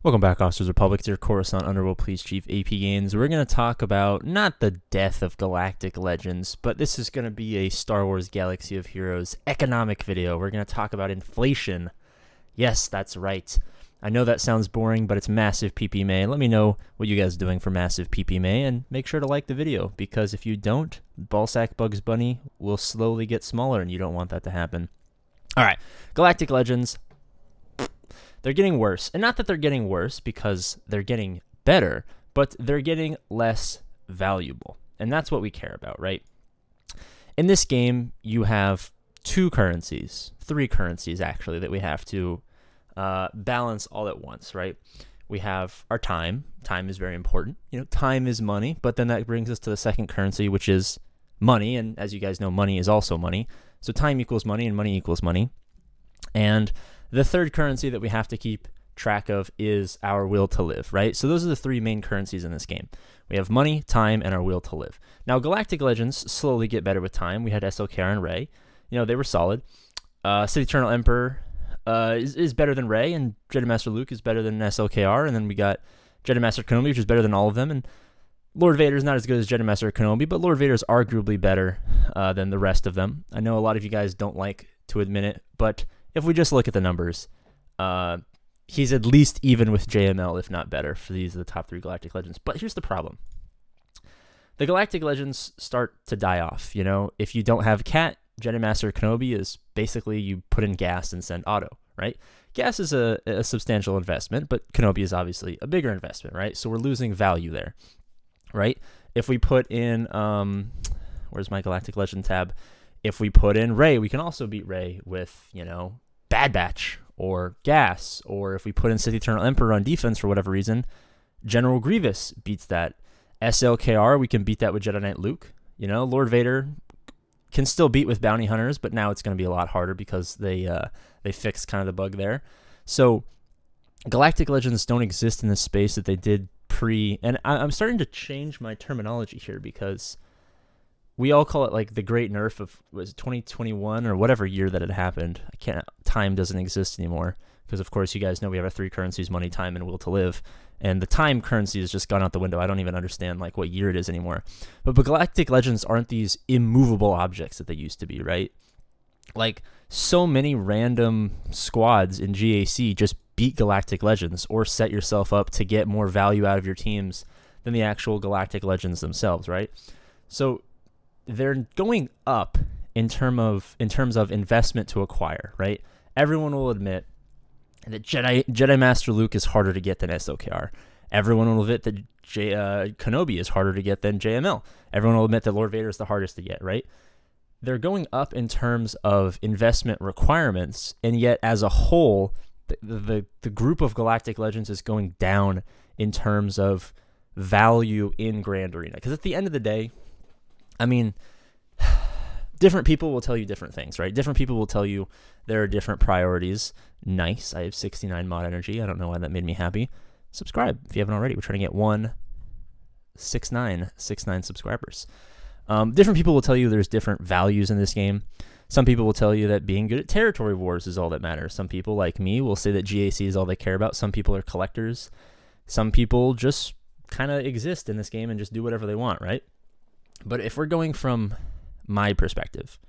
Welcome back, Officers Republic. It's your Coruscant Underworld Police Chief, APGAINS. We're going to talk about not the death of Galactic Legends, but this is going to be a Star Wars Galaxy of Heroes economic video. We're going to talk about inflation. Yes, that's right. I know that sounds boring, but it's massive PPMA. Let me know what you guys are doing for massive PPMA, and make sure to like the video, because if you don't, Ballsack Bugs Bunny will slowly get smaller, and you don't want that to happen. All right, Galactic Legends. They're getting worse. And not that they're getting worse because they're getting better, but they're getting less valuable. And that's what we care about, right? In this game, you have three currencies actually, that we have to balance all at once, right? We have our time. Time is very important. Time is money, but then that brings us to the second currency, which is money. And as you guys know, money is also money. So time equals money and money equals money. And the third currency that we have to keep track of is our will to live, right? So those are the three main currencies in this game. We have money, time, and our will to live. Now, Galactic Legends slowly get better with time. We had SLKR and Rey. They were solid. Sith Eternal Emperor is better than Rey, and Jedi Master Luke is better than SLKR. And then we got Jedi Master Kenobi, which is better than all of them. And Lord Vader is not as good as Jedi Master Kenobi, but Lord Vader is arguably better than the rest of them. I know a lot of you guys don't like to admit it, but if we just look at the numbers, he's at least even with JML, if not better, for these are the top three Galactic Legends. But here's the problem. The Galactic Legends start to die off. If you don't have Cat, Jedi Master Kenobi is basically you put in gas and send auto, right? Gas is a substantial investment, but Kenobi is obviously a bigger investment, right? So we're losing value there, right? If we put in, where's my Galactic Legend tab? If we put in Rey, we can also beat Rey with, Bad Batch or Gas. Or if we put in Sith Eternal Emperor on defense for whatever reason, General Grievous beats that. SLKR, we can beat that with Jedi Knight Luke. Lord Vader can still beat with Bounty Hunters, but now it's going to be a lot harder because they fixed kind of the bug there. So Galactic Legends don't exist in the space that they did pre. And I'm starting to change my terminology here because we all call it like the great nerf of, was it 2021 or whatever year that it happened. Time doesn't exist anymore because, of course, you guys know we have our three currencies: money, time, and will to live. And the time currency has just gone out the window. I don't even understand what year it is anymore. But Galactic Legends aren't these immovable objects that they used to be, right? So many random squads in GAC just beat Galactic Legends or set yourself up to get more value out of your teams than the actual Galactic Legends themselves, right? So they're going up in terms of investment to acquire, right? Everyone will admit that Jedi Master Luke is harder to get than SLKR. Everyone will admit that Kenobi is harder to get than JML. Everyone will admit that Lord Vader is the hardest to get, right? They're going up in terms of investment requirements, and yet as a whole, the group of Galactic Legends is going down in terms of value in Grand Arena. Because at the end of the day, different people will tell you different things, right? Different people will tell you there are different priorities. Nice. I have 69 mod energy. I don't know why that made me happy. Subscribe if you haven't already. We're trying to get 169 subscribers. Different people will tell you there's different values in this game. Some people will tell you that being good at territory wars is all that matters. Some people, like me, will say that GAC is all they care about. Some people are collectors. Some people just kind of exist in this game and just do whatever they want, right? But if we're going from my perspective,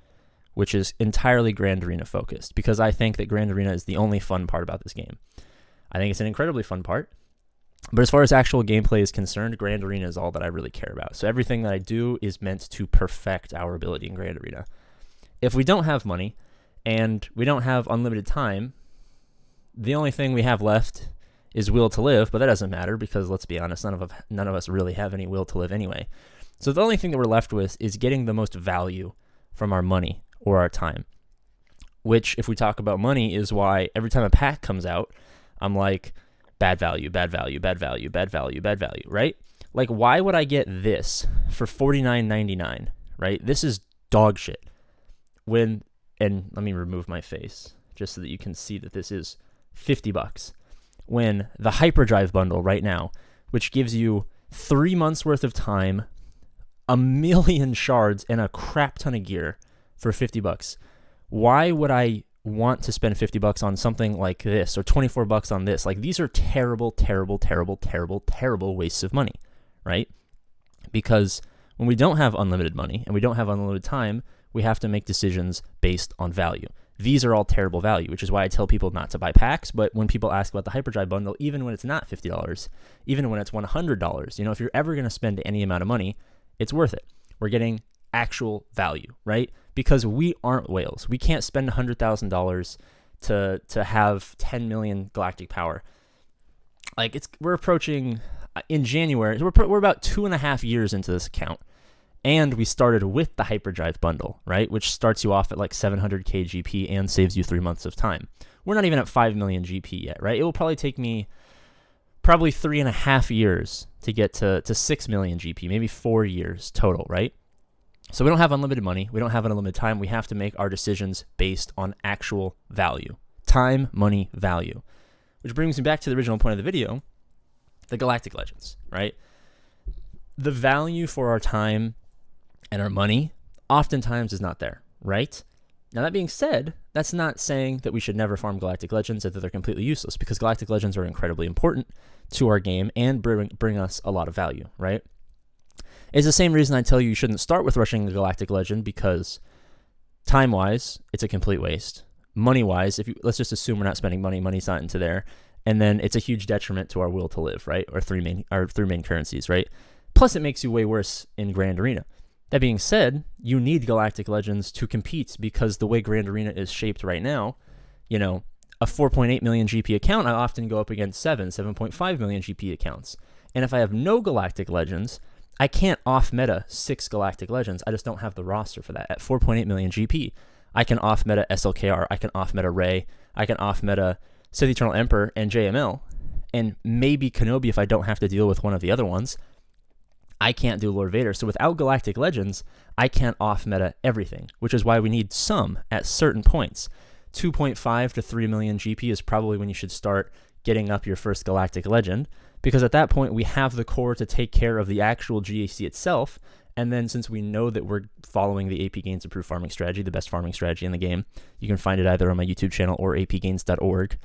which is entirely Grand Arena focused, because I think that Grand Arena is the only fun part about this game. I think it's an incredibly fun part. But as far as actual gameplay is concerned, Grand Arena is all that I really care about. So everything that I do is meant to perfect our ability in Grand Arena. If we don't have money and we don't have unlimited time, the only thing we have left is will to live, but that doesn't matter because, let's be honest, none of us really have any will to live anyway. So the only thing that we're left with is getting the most value from our money or our time, which, if we talk about money, is why every time a pack comes out, I'm like, bad value, bad value, bad value, bad value, bad value, right? Why would I get this for $49.99, right? This is dog shit. And let me remove my face just so that you can see that this is $50. When the Hyperdrive bundle right now, which gives you 3 months worth of time, 1,000,000 shards, and a crap ton of gear for $50. Why would I want to spend $50 on something like this or $24 on this. Like, these are terrible, terrible, terrible, terrible, terrible wastes of money, right? Because when we don't have unlimited money and we don't have unlimited time, we have to make decisions based on value. These are all terrible value, which is why I tell people not to buy packs. But when people ask about the hyperdrive bundle, even when it's not $50, even when it's $100, if you're ever going to spend any amount of money, it's worth it. We're getting actual value, right? Because we aren't whales. We can't spend $100,000 to have 10 million galactic power. Like, we're approaching in January. We're about 2.5 years into this account, and we started with the hyperdrive bundle, right? Which starts you off at like 700k GP and saves you 3 months of time. We're not even at 5 million GP yet, right? It will probably take me 3.5 years to get to 6 million GP, maybe 4 years total, right? So we don't have unlimited money. We don't have unlimited time. We have to make our decisions based on actual value. Time, money, value. Which brings me back to the original point of the video, the Galactic Legends, right? The value for our time and our money oftentimes is not there, right? Now, that being said, that's not saying that we should never farm Galactic Legends or that they're completely useless, because Galactic Legends are incredibly important to our game and bring us a lot of value, right? It's the same reason I tell you shouldn't start with rushing a Galactic Legend, because time-wise, it's a complete waste. Money-wise, let's just assume we're not spending money, money's not into there, and then it's a huge detriment to our will to live, right? Our three main currencies, right? Plus, it makes you way worse in Grand Arena. That being said, you need Galactic Legends to compete, because the way Grand Arena is shaped right now, a 4.8 million GP account, I often go up against 7.5 million GP accounts. And if I have no Galactic Legends, I can't off-meta 6 Galactic Legends. I just don't have the roster for that. At 4.8 million GP, I can off-meta SLKR, I can off-meta Rey, I can off-meta Sith Eternal Emperor and JML, and maybe Kenobi if I don't have to deal with one of the other ones. I can't do Lord Vader. So without Galactic Legends, I can't off-meta everything, which is why we need some at certain points. 2.5 to 3 million GP is probably when you should start getting up your first Galactic Legend, because at that point we have the core to take care of the actual GAC itself. And then since we know that we're following the APGAINS approved farming strategy, the best farming strategy in the game, you can find it either on my YouTube channel or apgains.org.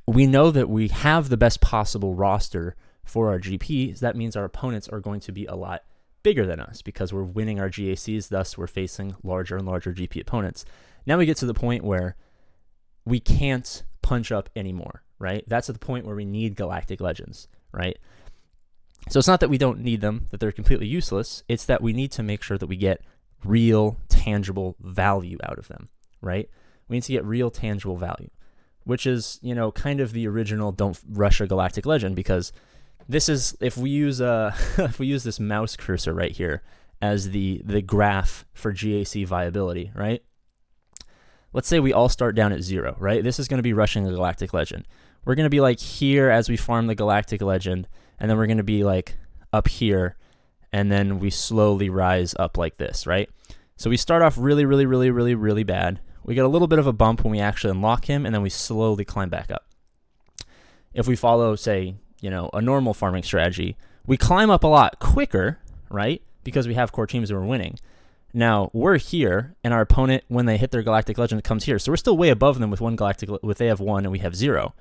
We know that we have the best possible roster for our GPs. That means our opponents are going to be a lot bigger than us because we're winning our GACs, thus we're facing larger and larger GP opponents. Now we get to the point where we can't punch up anymore, right? That's at the point where we need Galactic Legends, right? So it's not that we don't need them, that they're completely useless. It's that we need to make sure that we get real, tangible value out of them, right? We need to get real, tangible value, which is, kind of the original don't rush a Galactic Legend, because this is, if we use this mouse cursor right here as the graph for GAC viability, right? Let's say we all start down at 0, right? This is going to be rushing a Galactic Legend. We're going to be like here as we farm the Galactic Legend, and then we're going to be like up here, and then we slowly rise up like this, right? So we start off really, really, really, really, really bad. We get a little bit of a bump when we actually unlock him, and then we slowly climb back up. If we follow, say, a normal farming strategy, we climb up a lot quicker, right? Because we have core teams and we're winning. Now, we're here, and our opponent, when they hit their Galactic Legend, comes here. So we're still way above them with they have 1 and we have 0.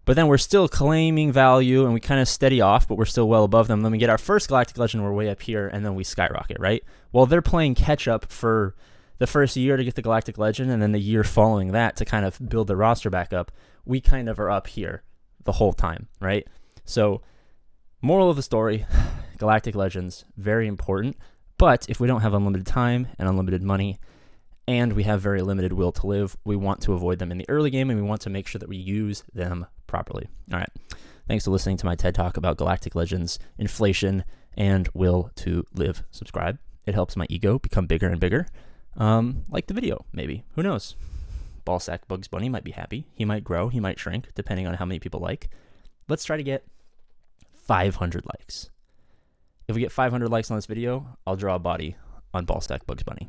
But then we're still claiming value, and we kind of steady off, but we're still well above them. Then we get our first Galactic Legend, we're way up here, and then we skyrocket, right? Well, they're playing catch-up for the first year to get the Galactic Legend, and then the year following that to kind of build the roster back up. We kind of are up here the whole time, right? So, moral of the story, Galactic Legends, very important. But if we don't have unlimited time and unlimited money, and we have very limited will to live, we want to avoid them in the early game, and we want to make sure that we use them properly. All right. Thanks for listening to my TED Talk about Galactic Legends, inflation, and will to live. Subscribe. It helps my ego become bigger and bigger. Like the video, maybe. Who knows? Ballsack Bugs Bunny might be happy. He might grow. He might shrink, depending on how many people like. Let's try to get 500 likes. If we get 500 likes on this video, I'll draw a body on Ballsack Bugs Bunny.